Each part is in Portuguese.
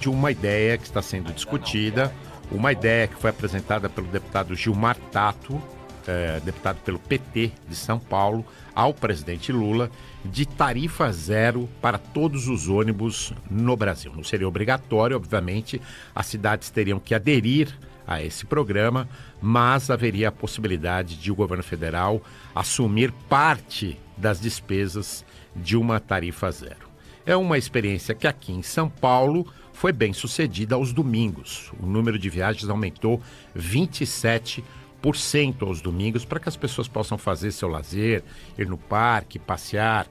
de uma ideia que está sendo discutida, uma ideia que foi apresentada pelo deputado Gilmar Tato, deputado pelo PT de São Paulo, ao presidente Lula, de tarifa zero para todos os ônibus no Brasil. Não seria obrigatório, obviamente, as cidades teriam que aderir a esse programa, mas haveria a possibilidade de o governo federal assumir parte das despesas de uma tarifa zero. É uma experiência que aqui em São Paulo foi bem sucedida aos domingos. O número de viagens aumentou 27% aos domingos para que as pessoas possam fazer seu lazer, ir no parque, passear,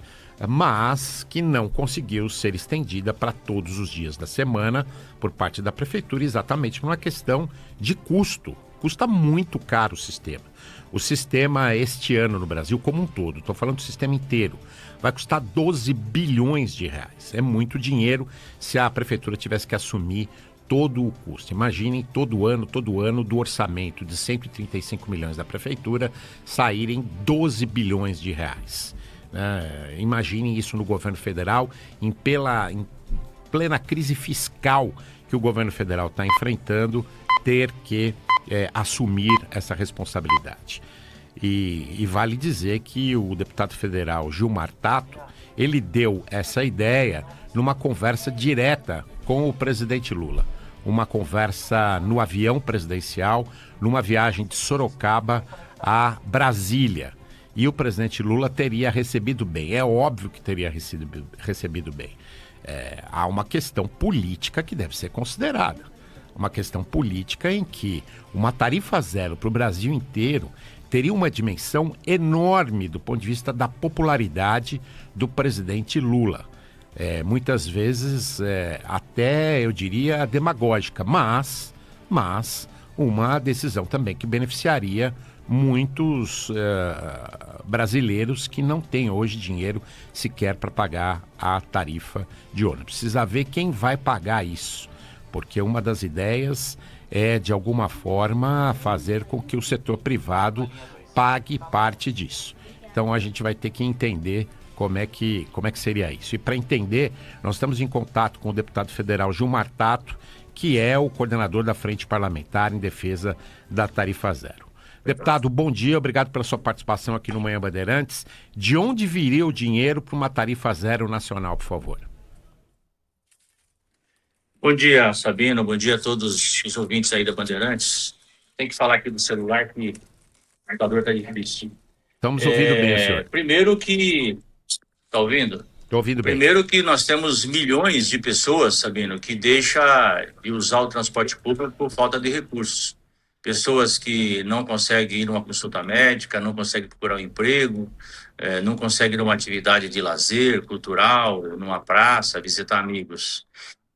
mas que não conseguiu ser estendida para todos os dias da semana por parte da prefeitura, exatamente por uma questão de custo. Custa muito caro o sistema. O sistema este ano no Brasil como um todo, estou falando do sistema inteiro, vai custar 12 bilhões de reais. É muito dinheiro se a prefeitura tivesse que assumir todo o custo. Imaginem todo ano do orçamento de 135 milhões da prefeitura saírem 12 bilhões de reais. Imaginem isso no governo federal em plena crise fiscal que o governo federal está enfrentando, ter que assumir essa responsabilidade. E vale dizer que o deputado federal Gilmar Tato, ele deu essa ideia numa conversa direta com o presidente Lula. Uma conversa no avião presidencial, numa viagem de Sorocaba a Brasília. E o presidente Lula teria recebido bem. É óbvio que teria recebido bem. Há uma questão política que deve ser considerada. Uma questão política em que uma tarifa zero para o Brasil inteiro teria uma dimensão enorme do ponto de vista da popularidade do presidente Lula. Muitas vezes até, eu diria, demagógica, mas uma decisão também que beneficiaria muitos brasileiros que não têm hoje dinheiro sequer para pagar a tarifa de ônibus. Precisa ver quem vai pagar isso, porque uma das ideias é, de alguma forma, fazer com que o setor privado pague parte disso. Então a gente vai ter que entender como é que seria isso. E para entender, nós estamos em contato com o deputado federal Gilmar Tato, que é o coordenador da Frente Parlamentar em defesa da tarifa zero. Deputado, bom dia, obrigado pela sua participação aqui no Manhã Bandeirantes. De onde viria o dinheiro para uma tarifa zero nacional, por favor? Bom dia, Sabino. Bom dia a todos os ouvintes aí da Bandeirantes. Tem que falar aqui do celular que o computador está difícil. Estamos ouvindo bem o senhor. Primeiro que... Está ouvindo? Estou ouvindo bem. Primeiro que nós temos milhões de pessoas, Sabino, que deixam de usar o transporte público por falta de recursos. Pessoas que não conseguem ir numa consulta médica, não conseguem procurar um emprego, não conseguem ir numa atividade de lazer, cultural, numa praça, visitar amigos.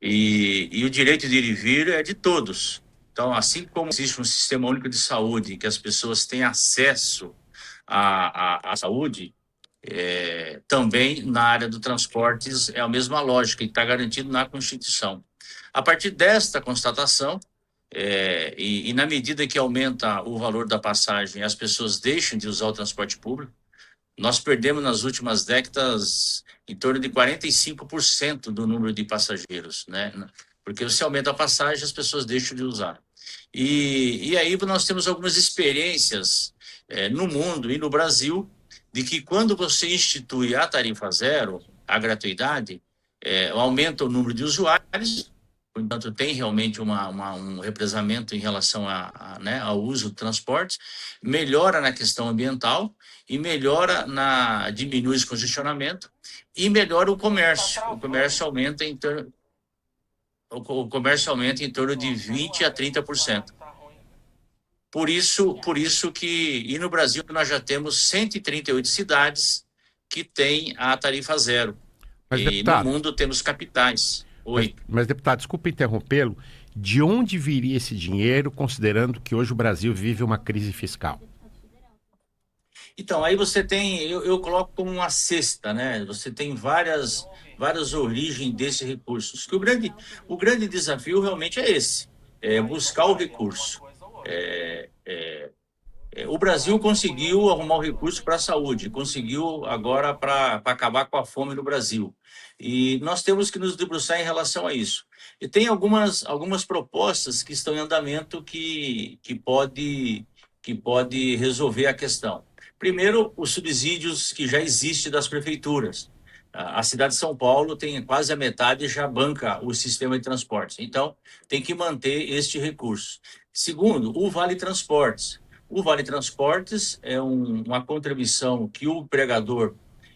E o direito de ir e vir é de todos. Então, assim como existe um sistema único de saúde, que as pessoas têm acesso à saúde, também na área do transportes é a mesma lógica, que está garantido na Constituição. A partir desta constatação, e na medida que aumenta o valor da passagem, as pessoas deixam de usar o transporte público, nós perdemos nas últimas décadas em torno de 45% do número de passageiros, né? Porque se aumenta a passagem, as pessoas deixam de usar. E aí nós temos algumas experiências no mundo e no Brasil de que quando você institui a tarifa zero, a gratuidade, aumenta o número de usuários, portanto tem realmente um represamento em relação ao uso do transporte, melhora na questão ambiental e diminui o congestionamento e melhora o comércio. O comércio aumenta em torno de 20% a 30%. Por isso que, e no Brasil nós já temos 138 cidades que têm a tarifa zero. Mas, e deputado, no mundo temos capitais. Oi. Mas, deputado, desculpa interrompê-lo. De onde viria esse dinheiro, considerando que hoje o Brasil vive uma crise fiscal? Então, aí você tem, eu coloco como uma cesta, né? Você tem várias origens desses recursos. Que o grande desafio realmente é esse, buscar o recurso. O Brasil conseguiu arrumar um recurso para a saúde, conseguiu agora para acabar com a fome no Brasil. E nós temos que nos debruçar em relação a isso. E tem algumas propostas que estão em andamento que pode resolver a questão. Primeiro, os subsídios que já existem das prefeituras. A cidade de São Paulo tem quase a metade já banca o sistema de transportes. Então, tem que manter este recurso. Segundo, o Vale Transportes. O Vale Transportes é uma contribuição que o empregador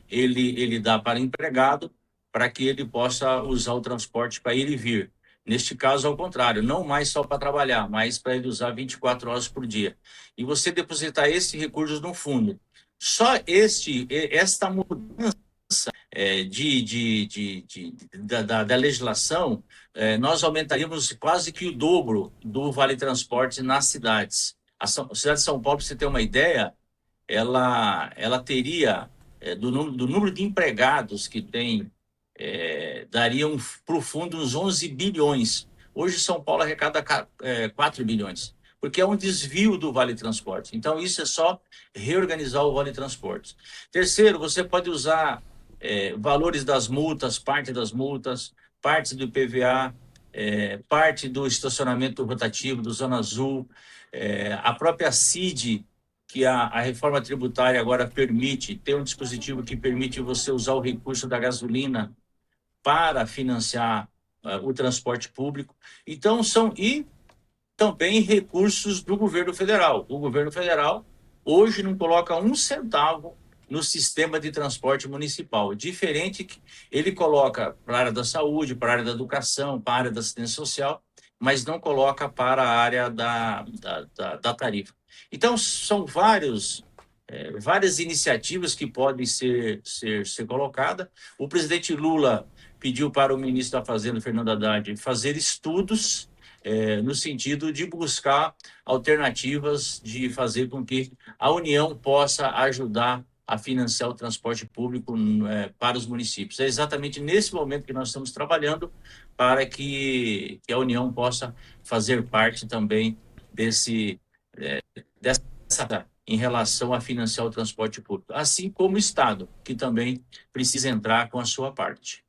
ele dá para o empregado para que ele possa usar o transporte para ir e vir. Neste caso, ao contrário, não mais só para trabalhar, mas para ele usar 24 horas por dia. E você depositar esse recurso no fundo. Só esta mudança da legislação, nós aumentaríamos quase que o dobro do Vale Transporte nas cidades. A cidade de São Paulo, para você ter uma ideia, ela teria, do número de empregados que tem, dariam para o fundo uns 11 bilhões. Hoje, São Paulo arrecada 4 bilhões, porque é um desvio do Vale Transporte. Então, isso é só reorganizar o Vale Transporte. Terceiro, você pode usar valores das multas, parte das multas, parte do IPVA, parte do estacionamento rotativo, do Zona Azul, a própria CID, que a reforma tributária agora permite, ter um dispositivo que permite você usar o recurso da gasolina para financiar o transporte público. Então, e também recursos do governo federal. O governo federal hoje não coloca um centavo no sistema de transporte municipal. Diferente que ele coloca para a área da saúde, para a área da educação, para a área da assistência social, mas não coloca para a área da tarifa. Então, são várias iniciativas que podem ser colocadas. O presidente Lula pediu para o ministro da Fazenda, Fernando Haddad, fazer estudos no sentido de buscar alternativas de fazer com que a União possa ajudar a financiar o transporte público para os municípios. É exatamente nesse momento que nós estamos trabalhando para que a União possa fazer parte também dessa em relação a financiar o transporte público, assim como o Estado, que também precisa entrar com a sua parte.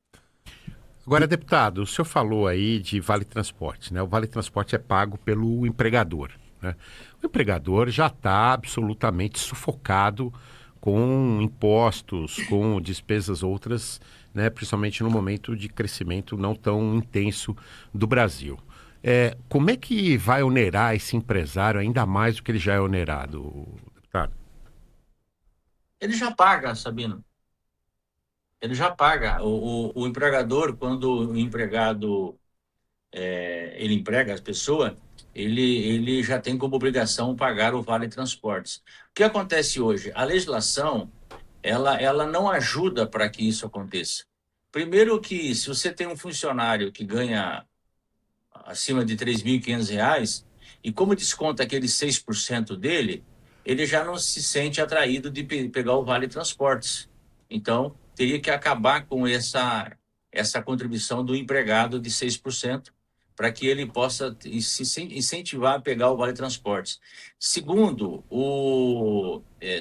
Agora, deputado, o senhor falou aí de Vale Transporte, né? O Vale Transporte é pago pelo empregador, né? O empregador já está absolutamente sufocado com impostos, com despesas outras, né? Principalmente no momento de crescimento não tão intenso do Brasil. Como é que vai onerar esse empresário ainda mais do que ele já é onerado, deputado? Ele já paga, Sabino. Ele já paga. O empregador, quando o empregado ele emprega as pessoas, ele já tem como obrigação pagar o Vale Transportes. O que acontece hoje? A legislação ela não ajuda para que isso aconteça. Primeiro que, se você tem um funcionário que ganha acima de R$ 3.500, e como desconta aqueles 6% dele, ele já não se sente atraído de pegar o Vale Transportes. Então, teria que acabar com essa contribuição do empregado de 6%, para que ele possa se incentivar a pegar o Vale Transportes. Segundo,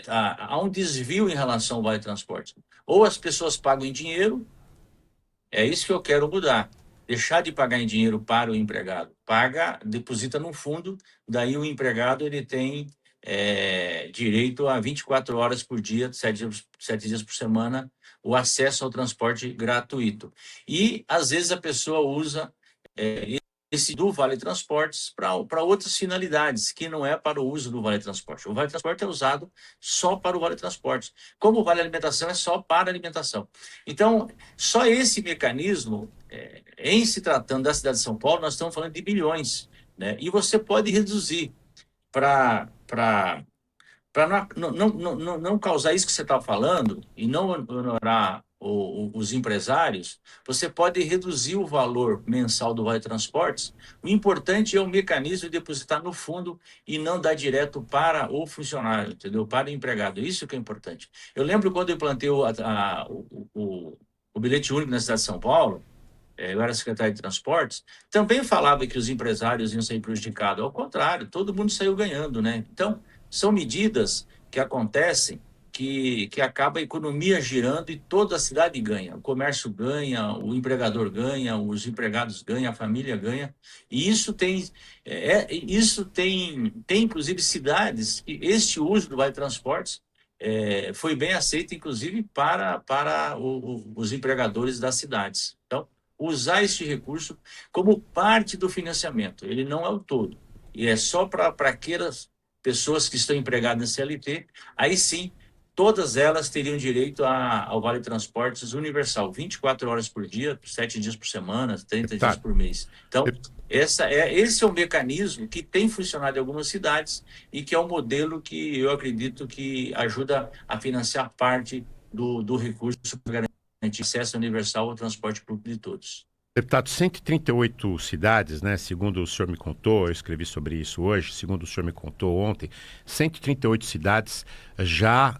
há um desvio em relação ao Vale Transportes. Ou as pessoas pagam em dinheiro, é isso que eu quero mudar. Deixar de pagar em dinheiro para o empregado. Deposita num fundo, daí o empregado ele tem direito a 24 horas por dia, 7 dias por semana, o acesso ao transporte gratuito. E, às vezes, a pessoa usa esse do Vale Transportes para outras finalidades, que não é para o uso do Vale Transporte. O Vale Transporte é usado só para o Vale Transporte, como o Vale Alimentação é só para alimentação. Então, só esse mecanismo, em se tratando da cidade de São Paulo, nós estamos falando de bilhões, né? E você pode reduzir para não causar isso que você está falando e não honorar os empresários, você pode reduzir o valor mensal do Vale Transportes. O importante é o mecanismo de depositar no fundo e não dar direto para o funcionário, entendeu? Para o empregado. Isso que é importante. Eu lembro quando eu implantei o bilhete único na cidade de São Paulo, eu era secretário de Transportes, também falava que os empresários iam sair prejudicados. Ao contrário, todo mundo saiu ganhando, né? Então, são medidas que acontecem que acaba a economia girando e toda a cidade ganha. O comércio ganha, o empregador ganha, os empregados ganham, a família ganha. E isso tem inclusive cidades que este uso do Vale Transportes foi bem aceito, inclusive para os empregadores das cidades. Então, usar este recurso como parte do financiamento, ele não é o todo. E é só para aquelas pessoas que estão empregadas na CLT, aí sim todas elas teriam direito ao Vale Transportes universal, 24 horas por dia, 7 dias por semana, 30 dias Deputado, por mês. Então, dep- esse é um mecanismo que tem funcionado em algumas cidades e que é um modelo que eu acredito que ajuda a financiar parte do recurso para garantir acesso universal ao transporte público de todos. Deputado, 138 cidades, né? Segundo o senhor me contou, eu escrevi sobre isso hoje, segundo o senhor me contou ontem, 138 cidades já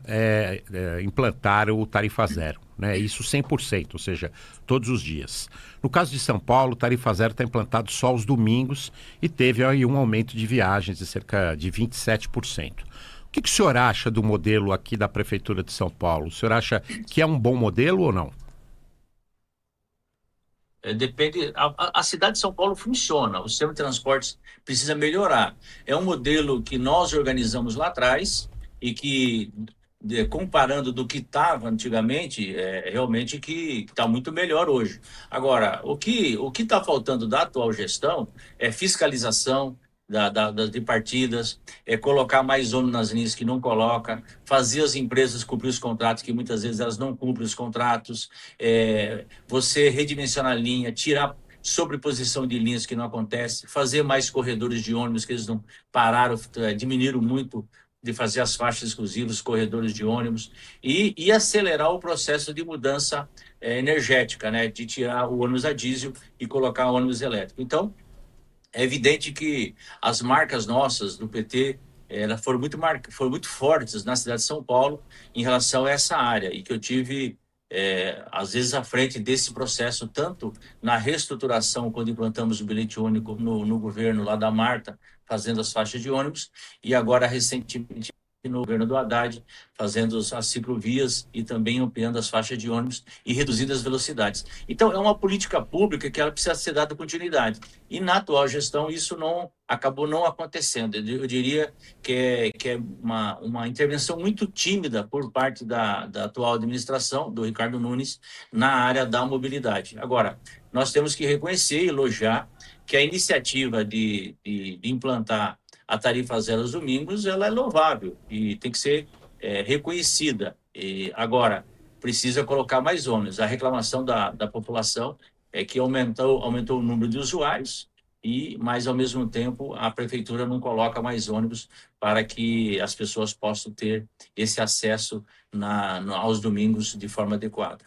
implantaram o tarifa zero, né? Isso 100%, ou seja, todos os dias. No caso de São Paulo, o tarifa zero está implantado só aos domingos e teve aí um aumento de viagens de cerca de 27%. O que o senhor acha do modelo aqui da Prefeitura de São Paulo? O senhor acha que é um bom modelo ou não? Depende. A cidade de São Paulo funciona, o sistema de transportes precisa melhorar. É um modelo que nós organizamos lá atrás e que, comparando do que estava antigamente, realmente que está muito melhor hoje. Agora, o que está faltando da atual gestão é fiscalização das de partidas, é colocar mais ônibus nas linhas que não coloca, fazer as empresas cumprir os contratos, que muitas vezes elas não cumprem os contratos, você redimensionar a linha, tirar sobreposição de linhas que não acontece, fazer mais corredores de ônibus que eles não pararam, diminuíram muito de fazer as faixas exclusivas, corredores de ônibus, e acelerar o processo de mudança energética, né, de tirar o ônibus a diesel e colocar ônibus elétrico. Então, é evidente que as marcas nossas do PT elas foram muito fortes na cidade de São Paulo em relação a essa área e que eu tive às vezes à frente desse processo tanto na reestruturação quando implantamos o bilhete único no governo lá da Marta fazendo as faixas de ônibus e agora recentemente no governo do Haddad, fazendo as ciclovias e também ampliando as faixas de ônibus e reduzindo as velocidades. Então, é uma política pública que ela precisa ser dada continuidade. E na atual gestão, isso não acabou não acontecendo. Eu diria que é uma intervenção muito tímida por parte da atual administração, do Ricardo Nunes, na área da mobilidade. Agora, nós temos que reconhecer e elogiar que a iniciativa de implantar a tarifa zero aos domingos, ela é louvável e tem que ser reconhecida. Agora, precisa colocar mais ônibus. A reclamação da população é que aumentou o número de usuários, mas, ao mesmo tempo, a prefeitura não coloca mais ônibus para que as pessoas possam ter esse acesso aos domingos de forma adequada.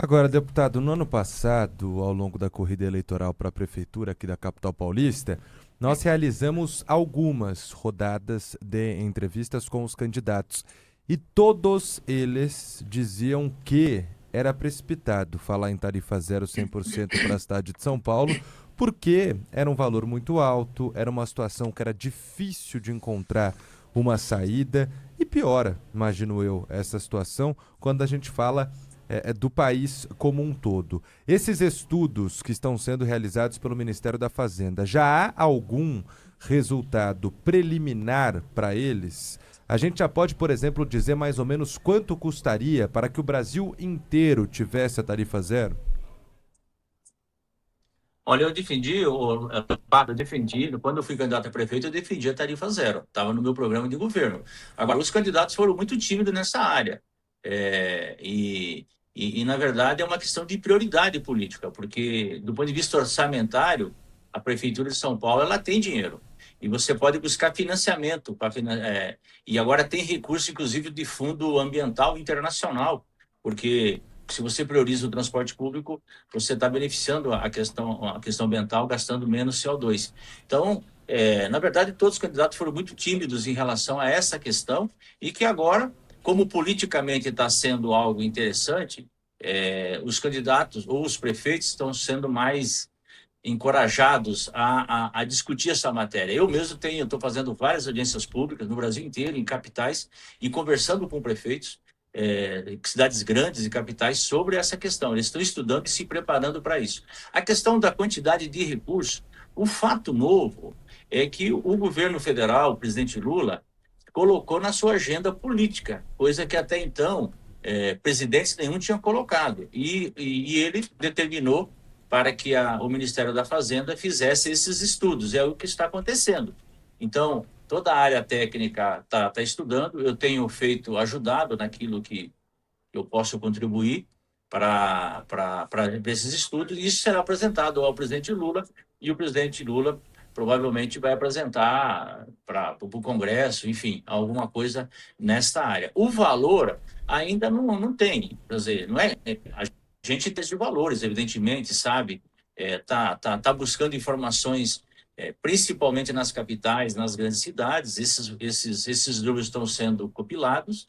Agora, deputado, no ano passado, ao longo da corrida eleitoral para a prefeitura aqui da capital paulista, nós realizamos algumas rodadas de entrevistas com os candidatos e todos eles diziam que era precipitado falar em tarifa zero 100% para a cidade de São Paulo, porque era um valor muito alto, era uma situação que era difícil de encontrar uma saída e piora, imagino eu, essa situação quando a gente fala do país como um todo. Esses estudos que estão sendo realizados pelo Ministério da Fazenda, já há algum resultado preliminar para eles? A gente já pode, por exemplo, dizer mais ou menos quanto custaria para que o Brasil inteiro tivesse a tarifa zero? Olha, eu defendi, quando eu fui candidato a prefeito, eu defendi a tarifa zero. Estava no meu programa de governo. Agora, os candidatos foram muito tímidos nessa área. Na verdade, é uma questão de prioridade política, porque, do ponto de vista orçamentário, a Prefeitura de São Paulo ela tem dinheiro. E você pode buscar financiamento. E agora tem recurso, inclusive, de fundo ambiental internacional, porque se você prioriza o transporte público, você está beneficiando a questão ambiental, gastando menos CO2. Então, na verdade, todos os candidatos foram muito tímidos em relação a essa questão e que agora, como politicamente está sendo algo interessante, os candidatos ou os prefeitos estão sendo mais encorajados a discutir essa matéria. Eu mesmo estou fazendo várias audiências públicas no Brasil inteiro, em capitais, e conversando com prefeitos, cidades grandes e capitais, sobre essa questão. Eles estão estudando e se preparando para isso. A questão da quantidade de recursos, o fato novo é que o governo federal, o presidente Lula, colocou na sua agenda política, coisa que até então presidentes nenhum tinham colocado. E ele determinou para que o Ministério da Fazenda fizesse esses estudos. É o que está acontecendo. Então, toda a área técnica está estudando. Eu tenho ajudado naquilo que eu posso contribuir para esses estudos. E isso será apresentado ao presidente Lula, e o presidente Lula provavelmente vai apresentar para o Congresso, enfim, alguma coisa nesta área. O valor ainda não tem, quer dizer, não é, a gente tem de valores, evidentemente, sabe, tá buscando informações, principalmente nas capitais, nas grandes cidades. Esses números estão sendo compilados,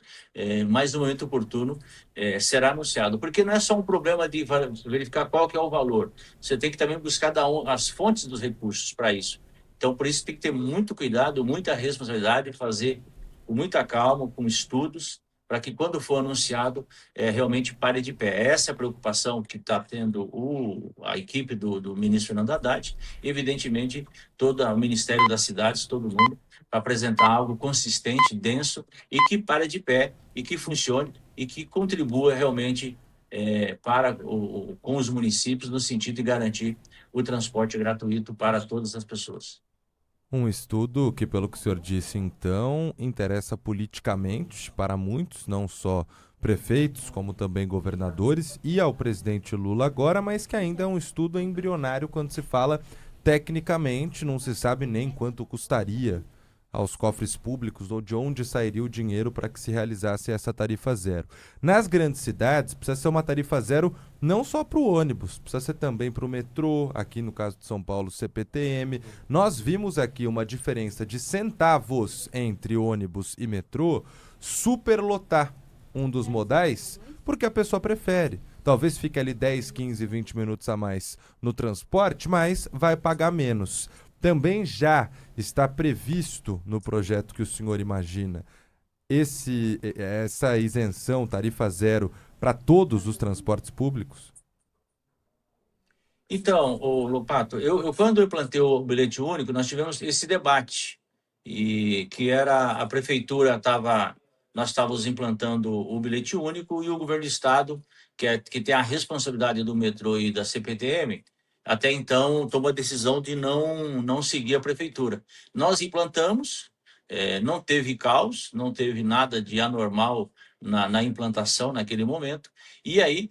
mas no momento oportuno será anunciado, porque não é só um problema de verificar qual que é o valor, você tem que também buscar as fontes dos recursos para isso. Então, por isso tem que ter muito cuidado, muita responsabilidade, fazer com muita calma, com estudos, para que quando for anunciado, realmente pare de pé. Essa é a preocupação que está tendo a equipe do ministro Fernando Haddad, evidentemente todo o Ministério das Cidades, todo mundo, para apresentar algo consistente, denso, e que pare de pé, e que funcione, e que contribua realmente com os municípios, no sentido de garantir o transporte gratuito para todas as pessoas. Um estudo que, pelo que o senhor disse, então, interessa politicamente para muitos, não só prefeitos, como também governadores, e ao presidente Lula agora, mas que ainda é um estudo embrionário quando se fala tecnicamente, não se sabe nem quanto custaria aos cofres públicos ou de onde sairia o dinheiro para que se realizasse essa tarifa zero. Nas grandes cidades, precisa ser uma tarifa zero não só para o ônibus, precisa ser também para o metrô, aqui no caso de São Paulo, CPTM. Nós vimos aqui uma diferença de centavos entre ônibus e metrô superlotar um dos modais, porque a pessoa prefere. Talvez fique ali 10, 15, 20 minutos a mais no transporte, mas vai pagar menos. Também já está previsto no projeto que o senhor imagina essa isenção, tarifa zero, para todos os transportes públicos? Então, Lopato, quando eu plantei o bilhete único, nós tivemos esse debate, e que era a prefeitura nós estávamos implantando o bilhete único, e o governo do estado, que tem a responsabilidade do metrô e da CPTM, até então tomou a decisão de não seguir a prefeitura. Nós implantamos, não teve caos, não teve nada de anormal na implantação naquele momento, e aí,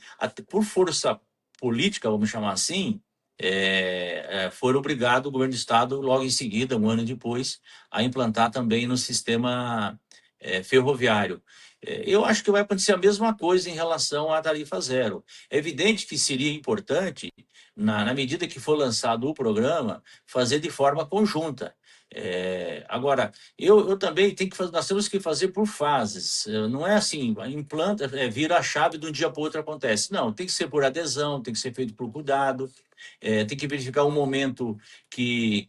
por força política, vamos chamar assim, foram obrigados o governo do estado, logo em seguida, um ano depois, a implantar também no sistema ferroviário. Eu acho que vai acontecer a mesma coisa em relação à tarifa zero. É evidente que seria importante, na medida que for lançado o programa, fazer de forma conjunta. Agora, eu também nós temos que fazer por fases. Não é assim, implanta, vira a chave de um dia para o outro acontece. Não, tem que ser por adesão, tem que ser feito por cuidado, tem que verificar o momento que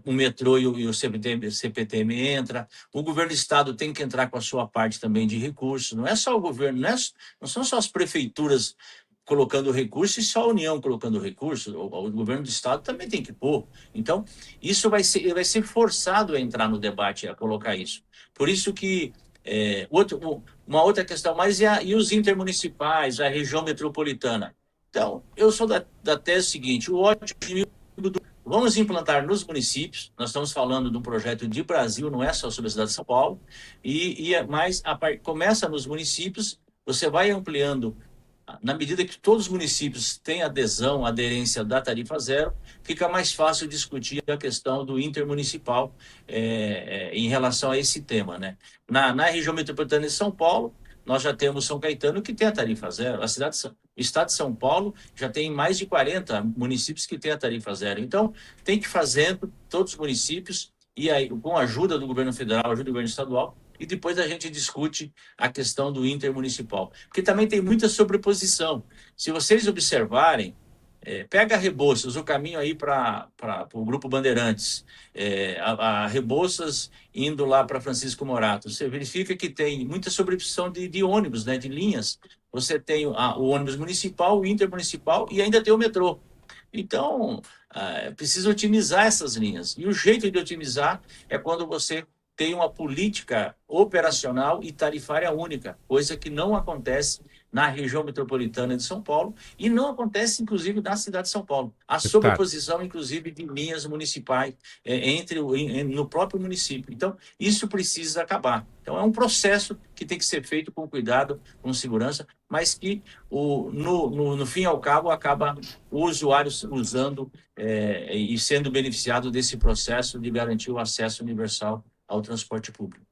o metrô e o CPTM entra. O governo do estado tem que entrar com a sua parte também de recursos. Não é só o governo, não são só as prefeituras colocando recursos e só a União colocando recursos. O governo do estado também tem que pôr. Então, isso vai ser forçado a entrar no debate, a colocar isso. Por isso que uma outra questão mais e os intermunicipais, a região metropolitana. Então, eu sou da tese seguinte: o ótimo, vamos implantar nos municípios. Nós estamos falando de um projeto de Brasil, não é só sobre a cidade de São Paulo, mas começa nos municípios, você vai ampliando. Na medida que todos os municípios têm aderência da tarifa zero, fica mais fácil discutir a questão do intermunicipal em relação a esse tema, né? Na região metropolitana de São Paulo, nós já temos São Caetano, que tem a tarifa zero. O estado de São Paulo já tem mais de 40 municípios que têm a tarifa zero. Então, tem que fazer todos os municípios, e aí, com a ajuda do governo federal, ajuda do governo estadual, e depois a gente discute a questão do intermunicipal. Porque também tem muita sobreposição. Se vocês observarem, Pega Rebouças, o caminho aí para o Grupo Bandeirantes, a Rebouças indo lá para Francisco Morato. Você verifica que tem muita sobreposição de ônibus, né, de linhas. Você tem o ônibus municipal, o intermunicipal e ainda tem o metrô. Então, precisa otimizar essas linhas. E o jeito de otimizar é quando você tem uma política operacional e tarifária única, coisa que não acontece na região metropolitana de São Paulo e não acontece, inclusive, na cidade de São Paulo. A sobreposição, inclusive, de linhas municipais no próprio município. Então, isso precisa acabar. Então, é um processo que tem que ser feito com cuidado, com segurança, mas que, no fim e ao cabo, acaba o usuário usando e sendo beneficiado desse processo de garantir o acesso universal ao transporte público.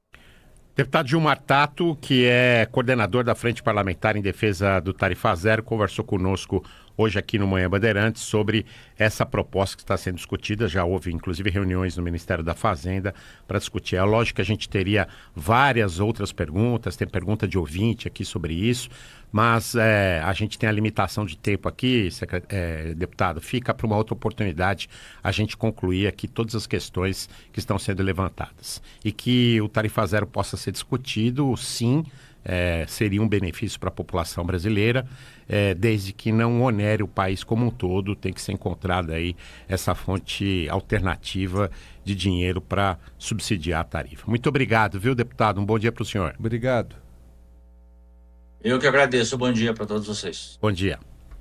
Deputado Gilmar Tato, que é coordenador da Frente Parlamentar em Defesa do Tarifa Zero, conversou conosco hoje aqui no Manhã Bandeirantes sobre essa proposta que está sendo discutida. Já houve, inclusive, reuniões no Ministério da Fazenda para discutir. É lógico que a gente teria várias outras perguntas, tem pergunta de ouvinte aqui sobre isso, mas a gente tem a limitação de tempo aqui, deputado. Fica para uma outra oportunidade a gente concluir aqui todas as questões que estão sendo levantadas. E que o Tarifa Zero possa ser discutido, sim, seria um benefício para a população brasileira, desde que não onere o país como um todo. Tem que ser encontrada aí essa fonte alternativa de dinheiro para subsidiar a tarifa. Muito obrigado, viu, deputado? Um bom dia para o senhor. Obrigado. Eu que agradeço. Bom dia para todos vocês. Bom dia.